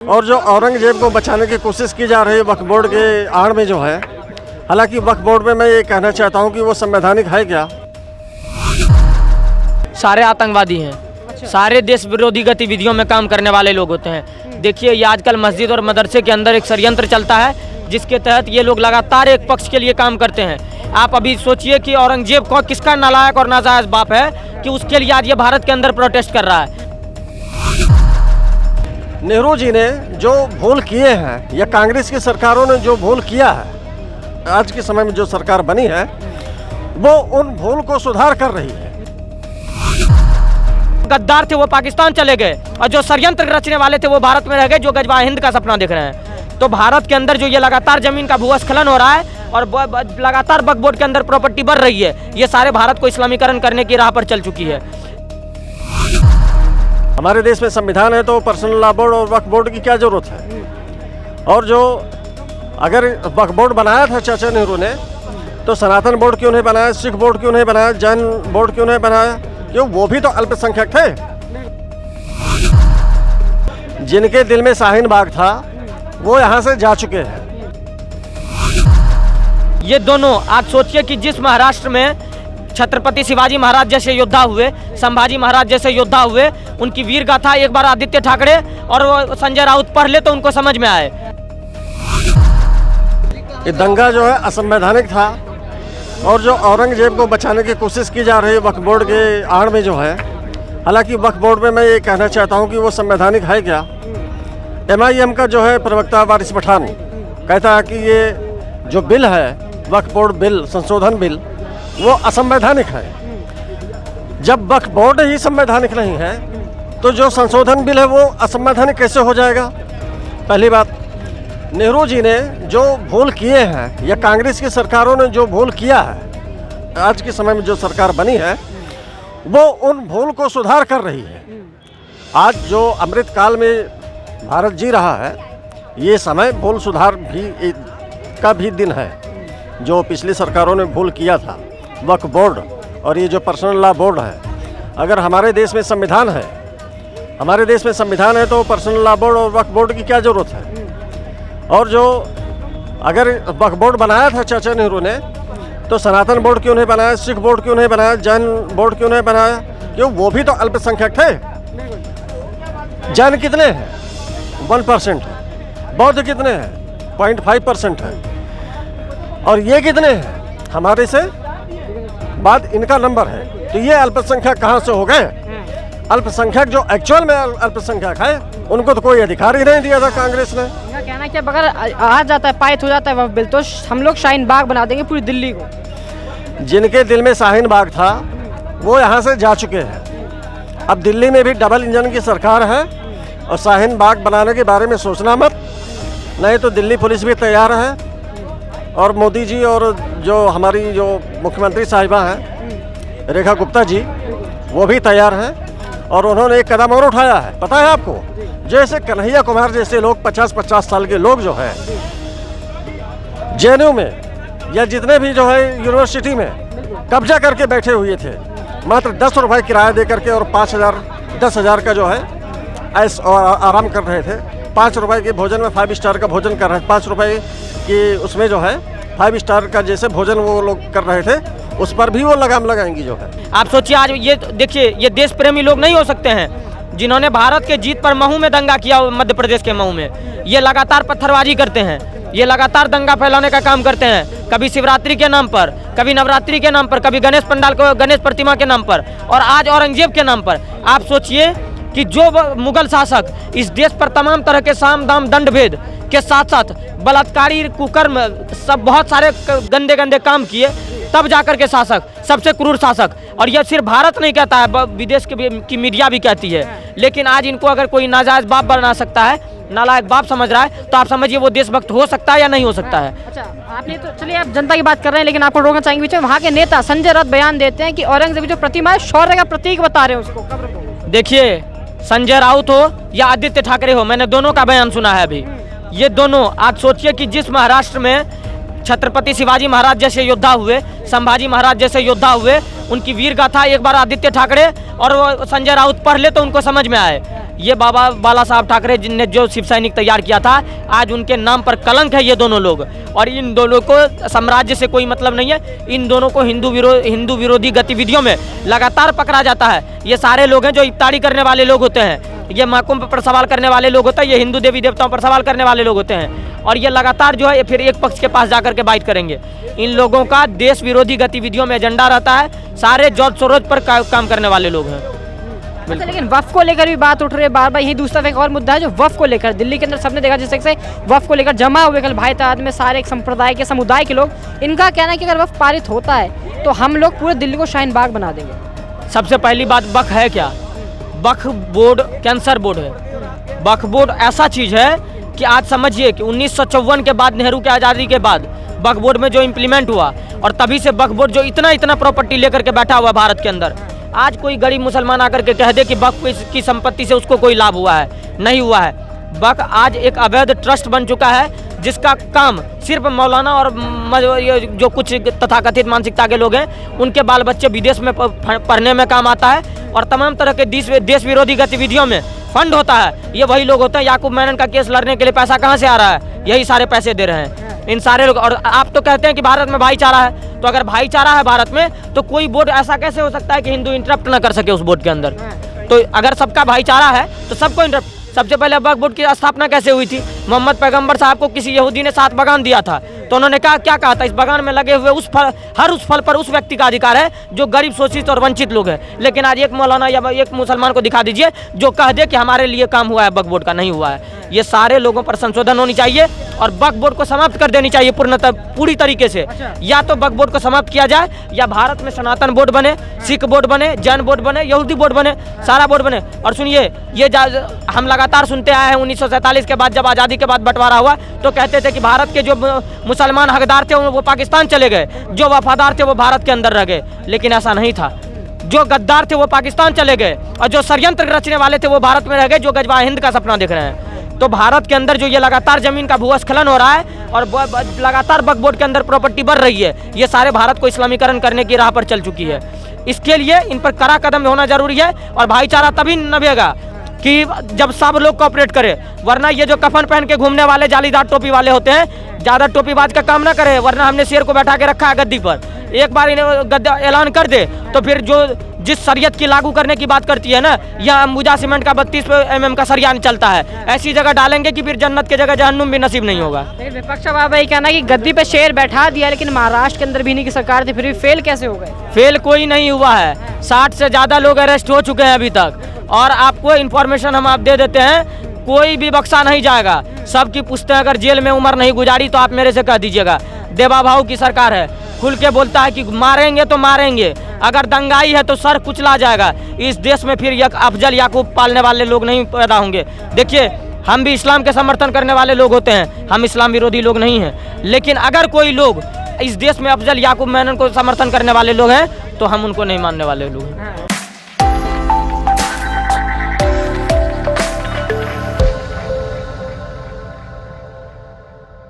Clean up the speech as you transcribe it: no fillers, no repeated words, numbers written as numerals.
और जो औरंगजेब को बचाने की कोशिश की जा रही है वक्फ बोर्ड के आड़ में जो है, हालांकि वक्फ बोर्ड में मैं ये कहना चाहता हूँ कि वो संवैधानिक है क्या? सारे आतंकवादी हैं। सारे देश विरोधी गतिविधियों में काम करने वाले लोग होते हैं। देखिए, ये आजकल मस्जिद और मदरसे के अंदर एक षड्यंत्र चलता है जिसके तहत ये लोग लगातार एक पक्ष के लिए काम करते हैं। आप अभी सोचिए कि औरंगजेब को किसका नालायक और नाजायज बाप है कि उसके लिए आज ये भारत के अंदर प्रोटेस्ट कर रहा है। नेहरू जी ने जो भूल किए हैं या कांग्रेस की सरकारों ने जो भूल किया है, आज के समय में जो सरकार बनी है वो उन भूल को सुधार कर रही है। गद्दार थे वो पाकिस्तान चले गए और जो षड्यंत्र रचने वाले थे वो भारत में रह गए, जो गजवा हिंद का सपना देख रहे हैं। तो भारत के अंदर जो ये लगातार जमीन का भूस्खलन हो रहा है और लगातार वक्फ बोर्ड के अंदर प्रॉपर्टी बढ़ रही है, ये सारे भारत को इस्लामीकरण करने की राह पर चल चुकी है। हमारे देश में संविधान है तो पर्सनल लॉ बोर्ड और वक्फ बोर्ड की क्या जरूरत है? और जो अगर वक्फ बोर्ड बनाया था चाचा नेहरू ने, तो सनातन बोर्ड क्यों नहीं बनाया, सिख बोर्ड क्यों नहीं बनाया, जैन बोर्ड क्यों नहीं बनाया? क्यों? वो भी तो अल्पसंख्यक थे। जिनके दिल में शाहीन बाग था वो यहाँ से जा चुके हैं। ये दोनों आप सोचिए कि जिस महाराष्ट्र में छत्रपति शिवाजी महाराज जैसे योद्धा हुए, संभाजी महाराज जैसे योद्धा हुए, उनकी वीर गाथा एक बार आदित्य ठाकरे और वो संजय राउत पढ़ ले तो उनको समझ में आए। ये दंगा जो है असंवैधानिक था और जो औरंगजेब को बचाने की कोशिश की जा रही है वक्फ बोर्ड के आड़ में जो है, हालांकि वक्फ बोर्ड में मैं ये कहना चाहता हूँ कि वो संवैधानिक है क्या? MIM का जो है प्रवक्ता वारिस पठान कहता है कि ये जो बिल है वक्फ बोर्ड बिल, संशोधन बिल, वो असंवैधानिक है। जब वक्फ बोर्ड ही संवैधानिक नहीं है तो जो संशोधन बिल है वो असंवैधानिक कैसे हो जाएगा? पहली बात, नेहरू जी ने जो भूल किए हैं या कांग्रेस की सरकारों ने जो भूल किया है, आज के समय में जो सरकार बनी है वो उन भूल को सुधार कर रही है। आज जो अमृत काल में भारत जी रहा है, ये समय भूल सुधार भी का भी दिन है। जो पिछली सरकारों ने भूल किया था वक्फ बोर्ड और ये जो पर्सनल लॉ बोर्ड है, अगर हमारे देश में संविधान है, हमारे देश में संविधान है तो पर्सनल लॉ बोर्ड और वक्फ बोर्ड की क्या जरूरत है? और जो अगर वक्फ बोर्ड बनाया था चाचा नेहरू ने, तो सनातन बोर्ड क्यों नहीं बनाया, सिख बोर्ड क्यों नहीं बनाया, जैन बोर्ड क्यों नहीं बनाया? क्यों? वो भी तो अल्पसंख्यक थे। जैन कितने हैं? 1% है। बौद्ध कितने हैं? 0.5% है। और ये कितने हैं? हमारे से बाद इनका नंबर है। तो ये अल्पसंख्यक कहाँ से हो गए? अल्पसंख्यक जो एक्चुअल में अल्पसंख्यक है उनको तो कोई अधिकार ही नहीं दिया था कांग्रेस ने। इनका कहना है कि अगर आ जाता है, पारित हो जाता है वह बिल, तो हम लोग शाहीन बाग बना देंगे पूरी दिल्ली को। जिनके दिल में शाहीन बाग था वो यहाँ से जा चुके हैं। अब दिल्ली में भी डबल इंजन की सरकार है और शाहीन बाग बनाने के बारे में सोचना मत, नहीं तो दिल्ली पुलिस भी तैयार है और मोदी जी और जो हमारी जो मुख्यमंत्री साहिबा हैं रेखा गुप्ता जी, वो भी तैयार हैं। और उन्होंने एक कदम और उठाया है, पता है आपको? जैसे कन्हैया कुमार जैसे लोग 50-50 साल के लोग जो है JNU में या जितने भी जो है यूनिवर्सिटी में कब्जा करके बैठे हुए थे, मात्र 10 रुपये किराया दे करके और 10,000 का जो है ऐस और आराम कर रहे थे। 5 रुपये के भोजन में 5 स्टार का भोजन कर रहे थे, 5 रुपये की उसमें जो है 5 स्टार का जैसे भोजन वो लोग कर रहे थे, उस पर भी वो लगाम लगाएंगी जो है। आप सोचिए, आज ये देखिए, ये देश प्रेमी लोग नहीं हो सकते हैं जिन्होंने भारत के जीत पर महू में दंगा किया, मध्य प्रदेश के महू में। ये लगातार पत्थरबाजी करते हैं, ये लगातार दंगा फैलाने का काम करते हैं, कभी शिवरात्रि के नाम पर, कभी नवरात्रि के नाम पर, कभी गणेश पंडाल को, गणेश प्रतिमा के नाम पर, और आज औरंगजेब के नाम पर। आप सोचिए कि जो मुगल शासक इस देश पर तमाम तरह के साम दाम दंड भेद के साथ साथ बलात्कारी, कुकर्म, सब बहुत सारे गंदे गंदे काम किए, तब जाकर के शासक, सबसे क्रूर शासक, और यह सिर्फ भारत नहीं कहता है, विदेश की मीडिया भी कहती है। लेकिन आज इनको अगर कोई नाजायज बाप बना सकता है, नालायक बाप समझ रहा है, तो आप समझिए वो देशभक्त हो सकता है या नहीं हो सकता है। अच्छा, आपने तो चलिए आप जनता की बात कर रहे हैं, लेकिन आपको रोकना चाहेंगे बीच में। वहाँ के नेता संजय राउत बयान देते हैं कि औरंगजेब जो प्रतिमा है शौर्य का प्रतीक बता रहे हैं उसको, कब्र को। देखिए, संजय राउत हो या आदित्य ठाकरे हो, मैंने दोनों का बयान सुना है अभी। ये दोनों, आप सोचिए कि जिस महाराष्ट्र में छत्रपति शिवाजी महाराज जैसे योद्धा हुए, संभाजी महाराज जैसे योद्धा हुए, उनकी वीर गाथा एक बार आदित्य ठाकरे और वो संजय राउत पढ़ ले तो उनको समझ में आए। ये बाबा बाला साहब ठाकरे जिनने जो शिव सैनिक तैयार किया था, आज उनके नाम पर कलंक है ये दोनों लोग। और इन दोनों को साम्राज्य से कोई मतलब नहीं है, इन दोनों को हिंदू विरोधी गतिविधियों में लगातार पकड़ा जाता है। ये सारे लोग हैं जो इफ्तारी करने वाले लोग होते हैं, ये महकुम पर सवाल करने वाले लोग होते हैं, ये हिंदू देवी देवताओं पर सवाल करने वाले लोग होते हैं। और ये लगातार जो है फिर एक पक्ष के पास जाकर के बात करेंगे। इन लोगों का देश विरोधी गतिविधियों में एजेंडा रहता है, सारे जॉर्ज सोरोज पर काम करने वाले लोग हैं। अच्छा, लेकिन वफ को लेकर भी बात उठ रही है बार बार। यही दूसरा एक और मुद्दा है जो वफ को लेकर दिल्ली के अंदर सबने देखा, जिससे से वफ को लेकर जमा हुए कल भाई तादाद में सारे एक संप्रदाय के समुदाय के लोग। इनका कहना है कि अगर वफ पारित होता है तो हम लोग पूरे दिल्ली को शाहीन बाग बना देंगे। सबसे पहली बात, वक्फ है क्या? वक्फ बोर्ड कैंसर बोर्ड है। वक्फ बोर्ड ऐसा चीज़ है कि आज समझिए कि 1954 के बाद, नेहरू के आज़ादी के बाद वक्फ बोर्ड में जो इम्प्लीमेंट हुआ, और तभी से वक्फ बोर्ड जो इतना प्रॉपर्टी लेकर के बैठा हुआ भारत के अंदर, आज कोई गरीब मुसलमान आकर के कह दे कि वक्फ की संपत्ति से उसको कोई लाभ हुआ है, नहीं हुआ है। वक्फ आज एक अवैध ट्रस्ट बन चुका है, जिसका काम सिर्फ मौलाना और जो कुछ तथाकथित मानसिकता के लोग हैं, उनके बाल बच्चे विदेश में पढ़ने में काम आता है, और तमाम तरह के देश विरोधी गतिविधियों में फंड होता है। ये वही लोग होते हैं। याकूब मेनन का केस लड़ने के लिए पैसा कहाँ से आ रहा है? यही सारे पैसे दे रहे हैं इन सारे लोग। और आप तो कहते हैं कि भारत में भाईचारा है, तो अगर भाईचारा है भारत में, तो कोई बोर्ड ऐसा कैसे हो सकता है कि हिंदू इंटरप्ट ना कर सके उस बोर्ड के अंदर? तो अगर सबका भाईचारा है तो सबको इंटरप्ट। सबसे पहले वक्फ बोर्ड की स्थापना कैसे हुई थी? मोहम्मद पैगंबर साहब को किसी यहूदी ने 7 बगान दिया था, तो उन्होंने क्या कहा था? इस बगान में लगे हुए हर उस फल पर उस व्यक्ति का अधिकार है जो गरीब, शोषित और वंचित लोग हैं। लेकिन आज एक मौलाना या एक मुसलमान को दिखा दीजिए जो कह दे कि हमारे लिए काम हुआ है, वक्फ बोर्ड का नहीं हुआ है। ये सारे लोगों पर संशोधन होनी चाहिए और वक्फ बोर्ड को समाप्त कर देनी चाहिए पूरी तरीके से। या तो वक्फ बोर्ड को समाप्त किया जाए, या भारत में सनातन बोर्ड बने, सिख बोर्ड बने, जैन बोर्ड बने, यहूदी बोर्ड बने, सारा बोर्ड बने। और सुनिए, ये हम लगातार सुनते आए हैं 1947 के बाद, जब आज़ादी के बाद बंटवारा हुआ, तो कहते थे कि भारत के जो मुसलमान हकदार थे वो पाकिस्तान चले गए, जो वफादार थे वो भारत के अंदर रह गए। लेकिन ऐसा नहीं था। जो गद्दार थे वो पाकिस्तान चले गए, और जो षड्यंत्र रचने वाले थे वो भारत में रह गए, जो गजवा हिंद का सपना देख रहे हैं। तो भारत के अंदर जो ये लगातार जमीन का भूस्खलन हो रहा है और लगातार वक्फ बोर्ड के अंदर प्रॉपर्टी बढ़ रही है, ये सारे भारत को इस्लामीकरण करने की राह पर चल चुकी है। इसके लिए इन पर कड़ा कदम होना जरूरी है, और भाईचारा तभी नभेगा कि जब सब लोग कोऑपरेट करें। वरना ये जो कफन पहन के घूमने वाले जालीदार टोपी वाले होते हैं, ज़्यादा टोपीबाज का काम ना करे। वरना हमने शेर को बैठा के रखा है गद्दी पर, एक बार इन्हें गद्दा ऐलान कर दे तो फिर जो जिस शरीयत की लागू करने की बात करती है ना, यहाँ अंबुजा सीमेंट का 32 mm का सरिया चलता है, ऐसी जगह डालेंगे कि फिर जन्नत की जगह जहन्नुम भी नसीब नहीं होगा। लेकिन विपक्ष का बाबा ये कहना है कि गद्दी पे शेर बैठा दिया, लेकिन महाराष्ट्र के अंदर भी इन्हीं की सरकार थी, फिर भी फेल कैसे हो गए? फेल कोई नहीं हुआ है। 60 से ज़्यादा लोग अरेस्ट हो चुके हैं अभी तक, और आपको इन्फॉर्मेशन हम आप दे देते हैं, कोई भी बख्शा नहीं जाएगा। सबकी पूछते हैं, अगर जेल में उम्र नहीं गुजारी तो आप मेरे से कह दीजिएगा। देवा भाऊ की सरकार है, खुल के बोलता है कि मारेंगे तो मारेंगे, अगर दंगाई है तो सर कुचला जाएगा। इस देश में फिर एक अफजल याकूब पालने वाले लोग नहीं पैदा होंगे। देखिए, हम भी इस्लाम के समर्थन करने वाले लोग होते हैं, हम इस्लाम विरोधी लोग नहीं हैं। लेकिन अगर कोई लोग इस देश में अफजल याकूब मेनन को समर्थन करने वाले लोग हैं तो हम उनको नहीं मानने वाले लोग हैं।